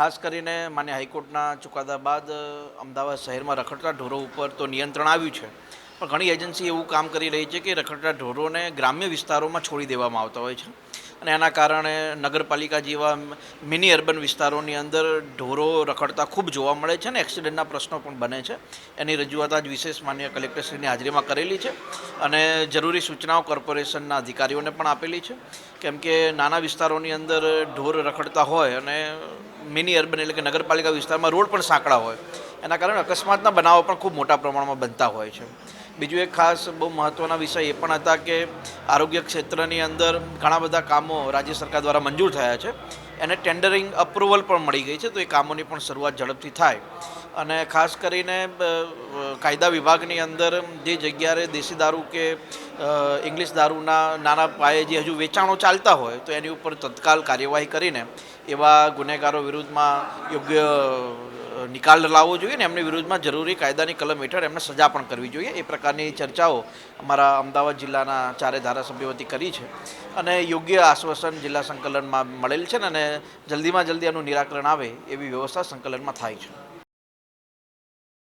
ખાસ કરીને માન્ય હાઈકોર્ટના ચુકાદા બાદ અમદાવાદ શહેરમાં રખડતા ઢોરો ઉપર તો નિયંત્રણ આવ્યું છે, પણ ઘણી એજન્સી એવું કામ કરી રહી છે કે રખડતા ઢોરોને ગ્રામ્ય વિસ્તારોમાં છોડી દેવામાં આવતા હોય છે અને એના કારણે નગરપાલિકા જેવા મિની અર્બન વિસ્તારોની અંદર ઢોરો રખડતા ખૂબ જોવા મળે છે અને એક્સિડન્ટના પ્રશ્નો પણ બને છે. એની રજૂઆત આજ વિશેષ માન્ય કલેક્ટરશ્રીની હાજરીમાં કરેલી છે અને જરૂરી સૂચનાઓ કોર્પોરેશનના અધિકારીઓને પણ આપેલી છે, કેમ કે નાના વિસ્તારોની અંદર ઢોર રખડતા હોય અને મિની અર્બન એટલે કે નગરપાલિકા વિસ્તારમાં રોડ પણ સાંકડા હોય, એના કારણે અકસ્માતના બનાવો પણ ખૂબ મોટા પ્રમાણમાં બનતા હોય છે. બીજું એક ખાસ બહુ મહત્ત્વના વિષય એ પણ હતા કે આરોગ્ય ક્ષેત્રની અંદર ઘણા બધા કામો રાજ્ય સરકાર દ્વારા મંજૂર થયા છે, એને ટેન્ડરિંગ અપ્રુવલ પણ મળી ગઈ છે, તો એ કામોની પણ શરૂઆત ઝડપથી થાય. અને ખાસ કરીને કાયદા વિભાગની અંદર જે જગ્યાએ દેશી દારૂ કે ઇંગ્લિશ દારૂના નાના પાયે જે હજુ વેચાણો ચાલતા હોય તો એની ઉપર તત્કાલ કાર્યવાહી કરીને એવા ગુનેગારો વિરુદ્ધમાં યોગ્ય નિકાલ લાવવો જોઈએ ને એમની વિરુદ્ધમાં જરૂરી કાયદાની કલમ હેઠળ એમને સજા પણ કરવી જોઈએ. એ પ્રકારની ચર્ચાઓ અમારા અમદાવાદ જિલ્લાના 4 ધારાસભ્યો વતી કરી છે અને યોગ્ય આશ્વાસન જિલ્લા સંકલનમાં મળેલ છે ને અને જલ્દીમાં જલ્દી એનું નિરાકરણ આવે એવી વ્યવસ્થા સંકલનમાં થાય છે.